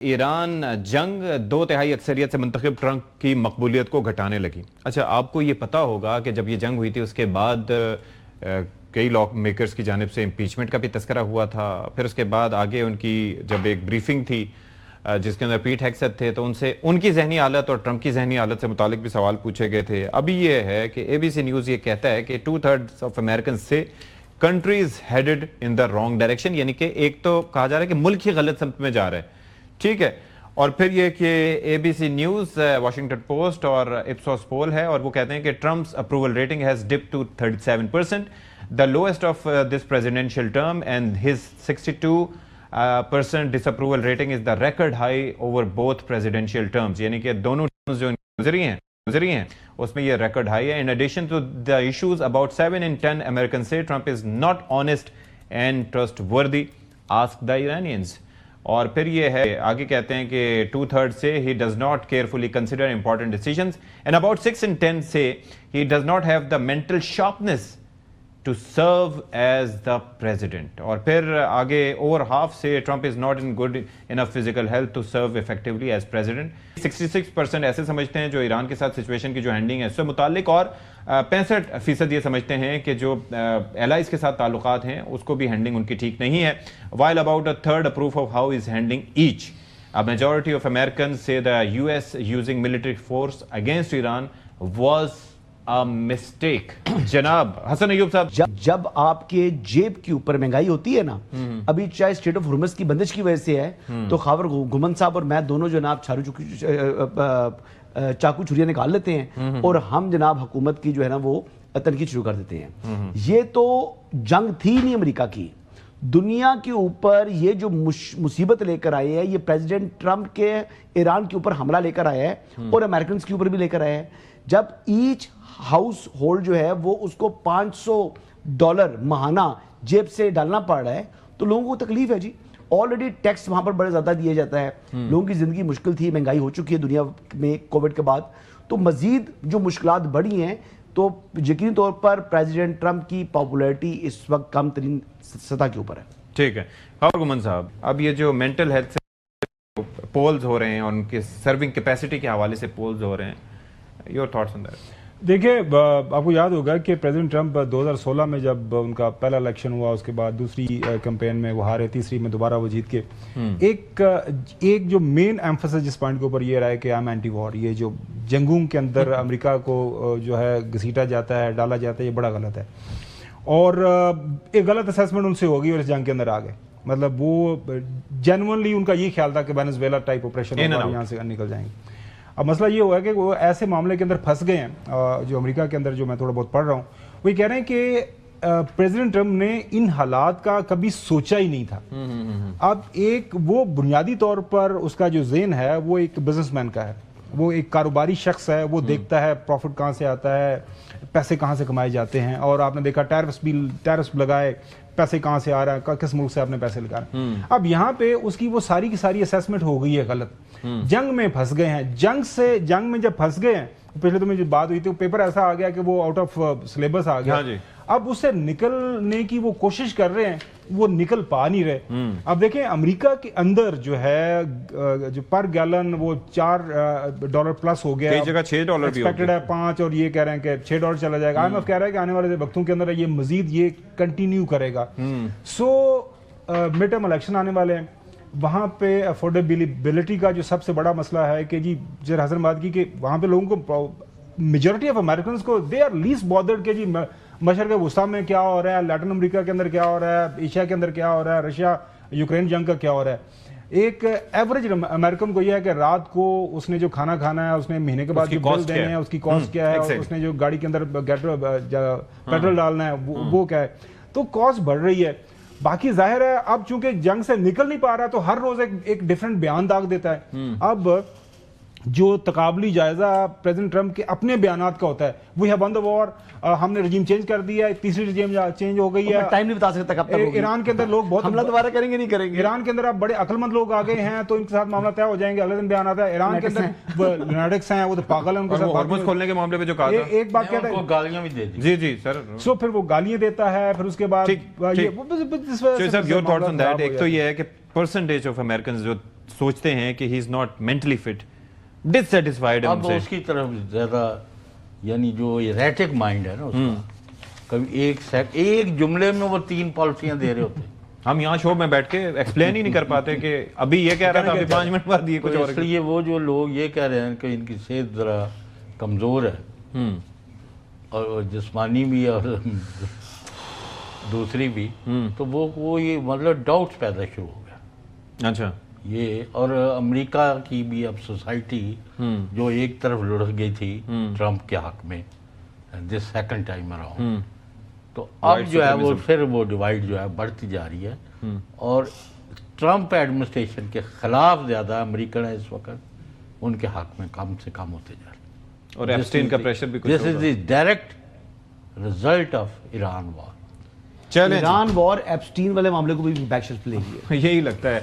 ایران جنگ 2/3 اکثریت سے منتخب ٹرمپ کی مقبولیت کو گھٹانے لگی. اچھا، آپ کو یہ پتا ہوگا کہ جب یہ جنگ ہوئی تھی اس کے بعد کئی لا میکرز کی جانب سے امپیچمنٹ کا بھی تذکرہ ہوا تھا. پھر اس کے بعد آگے ان کی جب ایک بریفنگ تھی جس کے اندر پیٹ ہیگسیت تھے تو ان سے ان کی ذہنی حالت اور ٹرمپ کی ذہنی حالت سے متعلق بھی سوال پوچھے گئے تھے. ابھی یہ ہے کہ ABC نیوز یہ کہتا ہے کہ 2/3 آف امریکنز سے countries headed in the wrong direction, یعنی کہ ایک تو کہا جا رہا ہے کہ ملک ہی غلط سمت میں جا رہا ہے. ٹھیک ہے، اور پھر یہ کہ ABC نیوز، واشنگٹن پوسٹ اور اپسوس پول ہے اور وہ کہتے ہیں کہ ٹرمپ's approval rating has dipped to 37%, the lowest of this presidential term, and his 62% disapproval rating is the record high over both presidential terms. یعنی کہ دونوں جو گزری ہیں اس میں یہ ریکارڈ ہائی ہے. In addition to the issues, about 7 in 10 Americans say Trump is not honest and trustworthy. Ask the Iranians. اور پھر یہ ہے آگے کہتے ہیں کہ 2/3 سے he does not carefully consider important decisions, and about 6 in 10 say he does not have the mental sharpness to serve as the president. اور پھر آگے over half say Trump is not in good enough physical health to serve effectively as president. 66% ایسے سمجھتے ہیں جو ایران کے ساتھ situation کی جو ہینڈلنگ ہے اس سے متعلق، اور 65% یہ سمجھتے ہیں کہ جو ایلائز کے ساتھ تعلقات ہیں اس کو بھی ہینڈلنگ ان کی ٹھیک نہیں ہے. while about a third approve of how is handling each. A majority of Americans say the US using military force against Iran was a mistake. جناب حسن ایوب صاحب، جب آپ کے جیب کے اوپر مہنگائی ہوتی ہے نا، ابھی چاہے اسٹریٹ آف ہرمز کی بندش کی وجہ سے ہے تو خاور گمن صاحب اور میں دونوں جناب چاقو چھریاں نکال لیتے ہیں اور ہم جناب حکومت کی جو ہے نا وہ تنقید شروع کر دیتے ہیں. یہ تو جنگ تھی نہیں امریکہ کی، دنیا کے اوپر یہ جو مصیبت لے کر آئے ہیں یہ پریزیڈنٹ ٹرمپ کے ایران کے اوپر حملہ لے کر آیا ہے اور امریکنز کے اوپر بھی لے کر آیا ہے. جب ایچ ہاؤس ہولڈ جو ہے وہ اس کو $500 ماہانہ جیب سے ڈالنا پڑ رہا ہے تو لوگوں کو تکلیف ہے جی. آلریڈی ٹیکس وہاں پر بڑے زیادہ دیا جاتا ہے، لوگوں کی زندگی مشکل تھی، مہنگائی ہو چکی ہے دنیا میں کووڈ کے بعد، تو مزید جو مشکلات بڑھی ہیں تو یقینی طور پر پریزیڈنٹ ٹرمپ کی پاپولیرٹی اس وقت کم ترین سطح کے اوپر ہے. ٹھیک ہے. اور گمن صاحب، اب یہ جو مینٹل ہیلتھ سے پولز ہو رہے ہیں اور ان کے سرونگ کیپیسٹی کے حوالے سے پولز ہو رہے ہیں، یور تھاٹس آن دیٹ؟ دیکھیں، آپ کو یاد ہوگا کہ پریزیڈنٹ ٹرمپ 2016 میں جب ان کا پہلا الیکشن ہوا اس کے بعد دوسری کیمپین میں وہ ہارے، تیسری میں دوبارہ وہ جیت کے ایک جو مین ایمفسس جس پوائنٹ کے اوپر یہ رہا ہے کہ اینٹی وار، یہ جو جنگوں کے اندر امریکہ کو جو ہے گھسیٹا جاتا ہے، ڈالا جاتا ہے، یہ بڑا غلط ہے. اور ایک غلط اسیسمنٹ ان سے ہوگی اور اس جنگ کے اندر آ گئے. مطلب وہ جینونلی ان کا یہ خیال تھا کہ وینزویلا ٹائپ آپریشن یہاں سے نکل جائیں گے. اب مسئلہ یہ ہوا ہے کہ وہ ایسے معاملے کے اندر پھنس گئے ہیں جو امریکہ کے اندر، جو میں تھوڑا بہت پڑھ رہا ہوں، وہ یہ کہہ رہے ہیں کہ پریزیڈنٹ ٹرمپ نے ان حالات کا کبھی سوچا ہی نہیں تھا. اب ایک وہ بنیادی طور پر اس کا جو ذہن ہے وہ ایک بزنس مین کا ہے، وہ ایک کاروباری شخص ہے، وہ دیکھتا ہے پروفٹ کہاں سے آتا ہے، پیسے کہاں سے کمائے جاتے ہیں، اور آپ نے دیکھا ٹیرس لگائے، پیسے کہاں سے آ رہا ہے، کس ملک سے آپ نے پیسے لگائے. اب یہاں پہ اس کی وہ ساری کی ساری اسیسمنٹ ہو گئی ہے غلط. جنگ میں پھنس گئے ہیں، جنگ میں جب پھنس گئے ہیں، پچھلے تو میں جو بات ہوئی تھی پیپر ایسا آ گیا کہ وہ آؤٹ آف سلیبس آ گیا. اب اس سے نکلنے کی وہ کوشش کر رہے ہیں، وہ نکل پا نہیں رہے. اب دیکھیں امریکہ کے اندر جو ہے جو پر گیلن وہ $4 پلس ہو گیا، کئی جگہ $6 بھی ایکسپیکٹڈ ہے 5، اور یہ کہہ رہے ہیں کہ $6 چلا جائے گا. IMF کہہ رہا ہے کہ آنے والے وقتوں کے اندر یہ مزید یہ کنٹینیو کرے گا. سو مڈ ٹرم الیکشن آنے والے ہیں، وہاں پہ افورڈیبلٹی کا جو سب سے بڑا مسئلہ ہے کہ جی جیسے حسن بات کی کہ وہاں پہ لوگوں کو میجورٹی آف امریکنز کو دے آر لیسٹ بادرڈ کہ جی مشرق وسطیٰ میں کیا ہو رہا ہے، لیٹن امریکہ کے اندر کیا ہو رہا ہے، ایشیا کے اندر کیا ہو رہا ہے، رشیا یوکرین جنگ کا کیا ہو رہا ہے. ایک ایوریج امریکن کو یہ ہے کہ رات کو اس نے جو کھانا کھانا ہے، اس نے مہینے کے بعد جو بل دینے ہیں، اس کی کاسٹ کیا ہے، اس نے جو گاڑی کے اندر پیٹرول ڈالنا ہے وہ کیا ہے. تو کاسٹ بڑھ رہی ہے. باقی ظاہر ہے اب چونکہ جنگ سے نکل نہیں پا رہا تو ہر روز ایک ڈیفرنٹ بیان داغ دیتا ہے. اب جو تقابلی جائزہ پریزیڈنٹ ٹرمپ کے اپنے بیانات کا ہوتا ہے، وی ہیو ون دا وار، ہم نے رجیم چینج کر دیا ہے، تیسری رجیم چینج ہو گئی ہے. ٹائم نہیں بتا سکتا کب تک ہوگی. ایران کے اندر لوگ بہت حملہ دوبارہ کریں گے نہیں کریں گے. ایران کے اندر اب بڑے عقل مند لوگ آ گئے ہیں تو ان کے ساتھ معاملہ طے ہو جائیں گے. اگلے دن بیان آتا ہے ایران کے اندر لناڈکس ہیں، وہ تو پاگل ہیں، ان کے ساتھ ہارمز کھولنے کے معاملے پہ جو کہا تھا ایک بات کہتا ہے، گالیاں بھی دے دی. جی سر. سو پھر وہ گالیاں دیتا ہے، پھر اس کے بعد ایک تو یہ ہے کہ پرسنٹیج آف امریکنز جو سوچتے ہیں کہ ہی از ناٹ مینٹلی فٹ، ڈسسیٹسفائیڈ ہے ان اب سے. اس کی طرف زیادہ یعنی جو ایریٹک مائنڈ ہے نا اس کا، کبھی ایک جملے میں وہ 3 پالیسیاں دے رہے ہوتے ہیں. ہم یہاں شو میں بیٹھ کے ایکسپلین ہی نہیں کر پاتے کہ ابھی یہ کہہ رہا تھا، ابھی 5 منٹ بعد یہ کچھ تو اور. اس لیے وہ جو لوگ یہ کہہ رہے ہیں کہ ان کی صحت ذرا کمزور ہے اور جسمانی بھی اور دوسری بھی، تو وہ یہ مطلب ڈاؤٹس پیدا شروع ہو گیا. اچھا. یہ اور امریکہ کی بھی اب سوسائٹی جو ایک طرف لڑک گئی تھی ٹرمپ کے حق میں دس سیکنڈ ٹائم اراؤنڈ، تو اب جو ہے وہ پھر وہ ڈیوائڈ جو ہے بڑھتی جا رہی ہے. اور ٹرمپ ایڈمنسٹریشن کے خلاف زیادہ امریکن ہے اس وقت، ان کے حق میں کم سے کم ہوتے جا رہے ہیں. اور ایپسٹین کا پریشر بھی کچھ this is the direct result of Iran war. چلیں ایران وار ایپسٹین والے معاملے کو بھی بیک شیلف پہ لے گیا. یہی لگتا ہے.